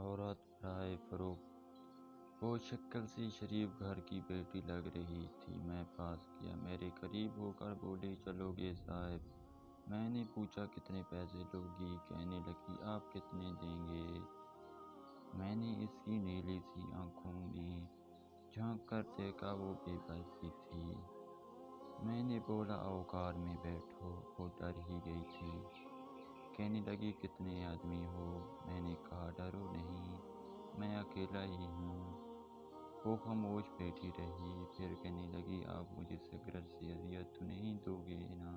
عورت برائے فروغ۔ وہ شکل سے شریف گھر کی بیٹی لگ رہی تھی۔ میں پاس گیا، میرے قریب ہو کر بولی، چلو گے صاحب؟ میں نے پوچھا، کتنے پیسے لوگی؟ کہنے لگی، آپ کتنے دیں گے؟ میں نے اس کی نیلی سی آنکھوں میں جھانک کر دیکھا، وہ بے بس سی تھی۔ میں نے بولا، آؤ کار میں بیٹھو۔ وہ ڈر ہی گئی تھی۔ کہنے لگی، کتنے آدمی ہو؟ میں نے کہا، ڈرو نہیں، میں اکیلا ہی ہوں۔ وہ خاموش بیٹھی رہی، پھر کہنے لگی، آپ مجھے سگریٹ سے اذیت تو نہیں دو گے نا؟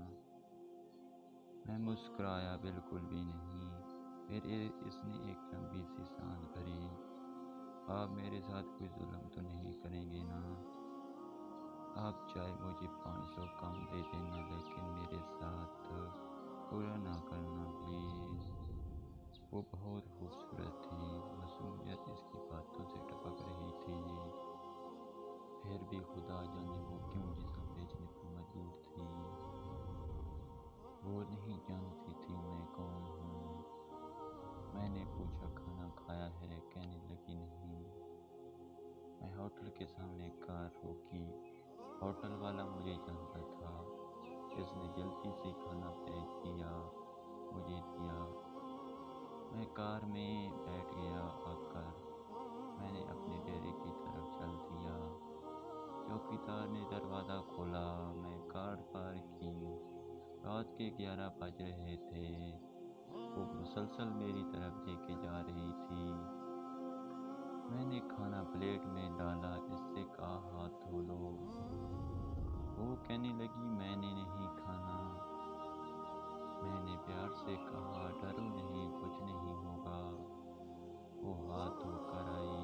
میں مسکرایا، بالکل بھی نہیں۔ پھر اس نے ایک لمبی سی سانس بھری۔ آپ میرے ساتھ کوئی ظلم تو نہیں کریں گے نا؟ آپ چاہے مجھے 500 کم دے دینا، لیکن میرے ساتھ برا نہ کرنا پلیز۔ وہ بہت خوبصورت تھی، معصومیت اس کی باتوں سے ٹپک رہی تھی۔ پھر بھی خدا جانے وہ کیوں جسم بیچنے پر مجبور تھی۔ وہ نہیں جانتی تھی میں کون ہوں۔ میں نے پوچھا، کھانا کھایا ہے؟ کہنے لگی، نہیں۔ میں ہوٹل کے سامنے کار روکی۔ ہوٹل والا مجھے جانتا تھا۔ اس نے جلدی سے کھانا پیک کیا، مجھے دیا۔ میں کار میں بیٹھ گیا۔ آ کر میں نے اپنے ڈیرے کی طرف چل دیا۔ چوکیدار نے دروازہ کھولا۔ میں کار پارک کی۔ رات کے 11 بج رہے تھے۔ وہ مسلسل میری طرف دیکھے جا رہی تھی۔ میں نے کھانا پلیٹ میں ڈالا، اس سے کہا، ہاتھ دھو لو۔ وہ کہنے لگی، میں نے نہیں کھانا۔ میں نے پیار سے کہا، ڈرو نہیں، کچھ نہیں ہوگا۔ وہ ہاتھ دھو کر آئی،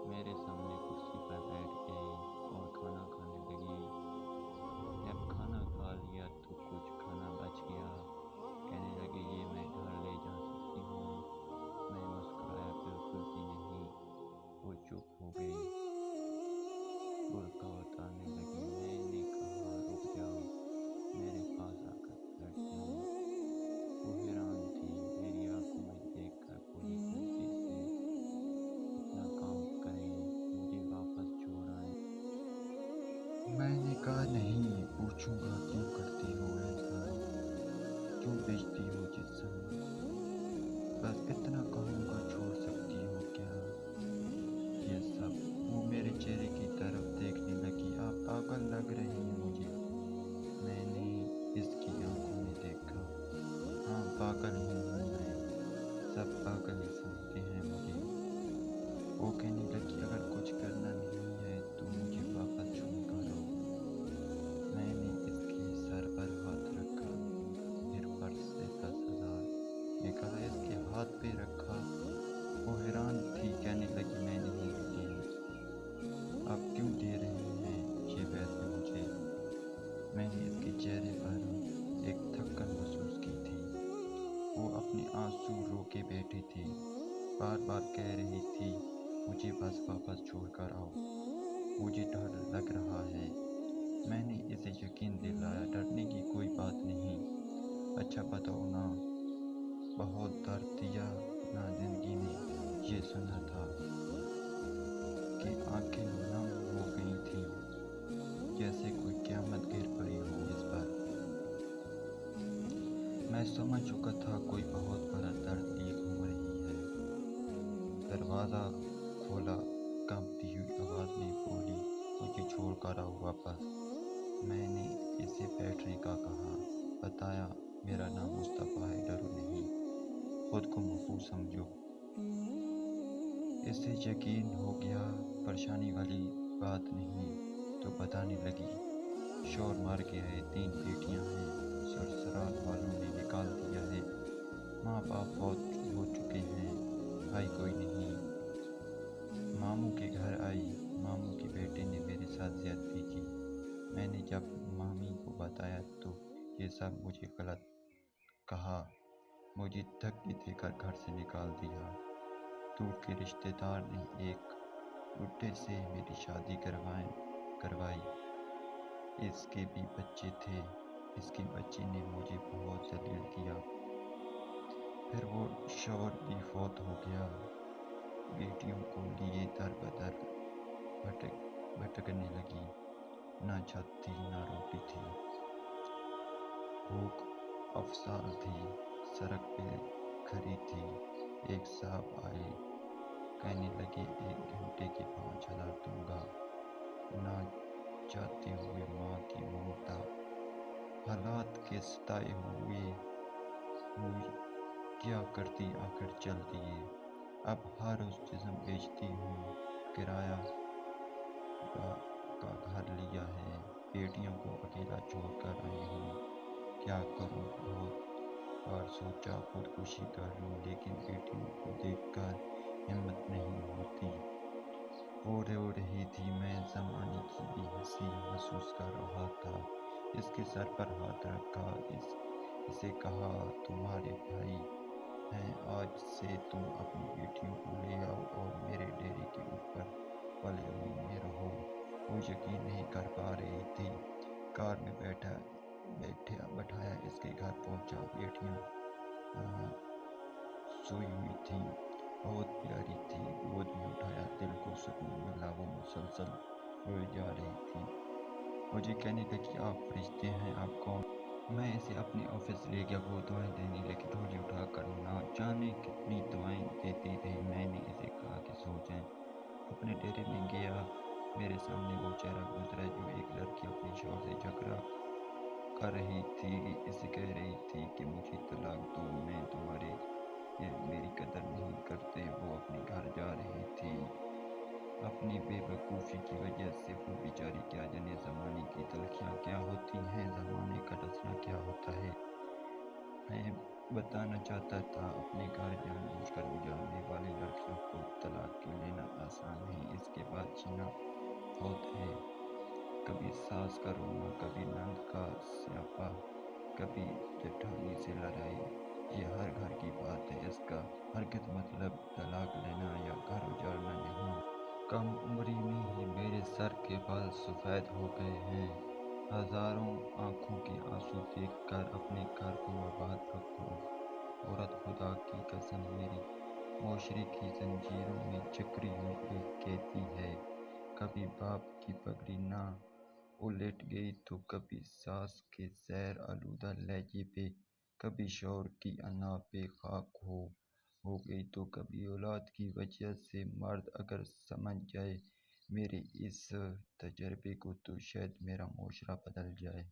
میرے سامنے کرسی پر بیٹھ گئی اور کھانا کھانے لگی۔ جب کھانا کھا لیا تو کچھ کھانا بچ گیا۔ کہنے لگی، یہ میں گھر لے جا سکتی ہوں؟ میں مسکرایا، بالکل بھی نہیں۔ وہ چپ ہو گئی، برقع اتارنے لگی۔ میں نے کہا، رک جاؤ، میرے پاس آ کر بیٹھ جاؤ۔ وہ حیران تھی، میری آنکھوں میں دیکھ کر بولی، جلدی سے اپنا کام کریں، مجھے واپس چھوڑ آئیں۔ میں نے کہا، نہیں، پوچھوں گا کیوں کرتی ہو ایسا؟ کیوں بیچتی ہو جسم؟ بس اتنا کہوں گا، چھوڑ سکتی ہو کیا یہ سب؟ وہ میرے چہرے کی طرف دیکھنے لگی، آپ پاگل لگ رہی ہیں مجھے۔ میں نے اس کی آنکھوں میں دیکھا۔ ہاں، پاگل ہی ہوں میں، سب پاگل ہی سمجھتے ہیں مجھے۔ وہ کہنے لگی، اگر کچھ کرنا نہیں ہے تو مجھے واپس چھوڑ کر آؤ۔ میں نے اس کے سر پر ہاتھ رکھا، پھر پرس سے 10,000 نکالا، اس کے ہاتھ پہ رکھا۔ وہ حیران تھی، کہنے لگی، میں نہیں دیے۔ آپ کیوں دے رہے ہیں یہ پیسے مجھے؟ میں نے اس کے چہرے پر ایک تھکن محسوس کی تھی۔ وہ اپنے آنسو روکے بیٹھی تھی، بار بار کہہ رہی تھی، مجھے بس واپس چھوڑ کر آؤ، مجھے ڈر لگ رہا ہے۔ میں نے اسے یقین دلایا، ڈرنے کی کوئی بات نہیں۔ اچھا بتاؤ نا، بہت درد دیا نا زندگی میں؟ یہ سنا تھا کہ آنکھیں نم ہو گئی تھیں، جیسے کوئی قیامت گر پڑی ہو اس پر۔ میں سمجھ چکا تھا کوئی بہت بڑا درد لی گھوم رہی ہے۔ دروازہ کھولا، کانپتی ہوئی آواز میں بولی، مجھے چھوڑ کر آؤ واپس۔ میں نے اسے بیٹھنے کا کہا، بتایا، میرا نام مصطفیٰ ہے، ڈرو نہیں، خود کو محفوظ سمجھو۔ اسے یقین ہو گیا پریشانی والی بات نہیں، تو بتانے لگی، شوہر مر گیا ہے، 3 بیٹیاں ہیں، سسرال والوں نے نکال دیا ہے، ماں باپ فوت ہو چکے ہیں، بھائی کوئی نہیں۔ ماموں کے گھر آئی، ماموں کے بیٹے نے میرے ساتھ زیادتی کی۔ میں نے جب مامی کو بتایا تو یہ سب مجھے غلط کہا، مجھے دھکے دے کر گھر سے نکال دیا۔ دور کے رشتہ دار نے ایک بڈھے سے میری شادی کروائی، اس کے بھی بچے تھے۔ اس کے بچے نے مجھے بہت ذلیل کیا، پھر وہ شوہر بھی فوت ہو گیا۔ بیٹیوں کو لیے در بدر بھٹکنے لگی۔ نہ چھت تھی نہ روٹی تھی، بھوک افسال تھی، سڑک پہ کھڑی تھی۔ ایک صاحب آئے، کہنے لگے 1 گھنٹے کے 5,000 دوں گا۔ نہ چاہتے ہوئے ماں کی ممتا، حالات کے ستائے ہوئے کیا کرتی آخر چل دیے۔ اب ہر روز جسم بیچتی ہوں، کرایہ کا گھر لیا ہے، بیٹیوں کو اکیلا چھوڑ کر آئی ہوں۔ کیا کروں؟ بہت بار سوچا خودکشی کر لوں، لیکن بیٹیوں کو دیکھ کر ہمت نہیں ہوتی۔ رو رہی تھی میں، زمانے کی بے حسی محسوس کر رہا تھا۔ اس کے سر پر ہاتھ رکھا، اسے کہا تمہارے بھائی ہیں، آج سے تم اپنی بیٹیوں کو لے آؤ اور میرے ڈیرے کے اوپر والے روم میں رہو۔ وہ یقین نہیں کر پا رہی تھی۔ کار میں بٹھایا، اس کے گھر پہنچا۔ بیٹیاں سوئی ہوئی تھیں، بہت پیاری تھی، گود میں اٹھایا، دل کو سکون ملا۔ وہ مسلسل روئے جا رہی تھی۔ مجھے کہنے لگی آپ فرشتے ہیں، آپ کون؟ میں اسے اپنے آفس لے گیا، وہ دعائیں دینے لگی، جھولی اٹھا کر نہ جانے کتنی دعائیں دیتی رہی۔ میں نے اسے کہا کہ سو جائیں۔ اپنے ڈیرے میں گیا، میرے سامنے وہ چہرہ گزرا جو ایک لڑکی اپنی شوہر سے جھگڑا کر رہی تھی، اسے کہہ رہی تھی کہ مجھے طلاق دو، میں تمہارے، یہ میری قدر نہیں کرتے۔ وہ اپنے گھر جا رہی تھی۔ اپنی بے وقوفی کی وجہ سے وہ بیچاری کیا جانے زمانے کی تلخیاں کیا ہوتی ہیں، زمانے کا ڈسنا کیا ہوتا ہے۔ میں بتانا چاہتا تھا، اپنے گھر جان بوجھ کر اجارنے والی لڑکیوں کو طلاق لینا آسان ہے، اس کے بعد جینا بہت ہے۔ کبھی ساس کا رونا، کبھی نند کا سیاپا، کبھی جٹھانی سے لڑائی، یہ ہر گھر کی بات ہے۔ اس کا ہرگز مطلب طلاق لینا یا گھر اجارنا نہیں۔ کم عمری میں ہی میرے سر کے بال سفید ہو گئے ہیں۔ ہزاروں آنکھوں کے آنسو دیکھ کر اپنے گھر کو آباد رکھو۔ عورت خدا کی قسم میری معاشرے کی زنجیروں میں جکڑی ہوئی ایک قیدی ہے۔ کبھی باپ کی پگڑی نہ الٹ گئی تو کبھی ساس کے زہر آلودہ لہجے پہ، کبھی شوہر کی انا پہ خاک ہو گئی تو کبھی اولاد کی وجہ سے مرد اگر سمجھ جائے میرے اس تجربے کو تو شاید میرا معاشرہ بدل جائے۔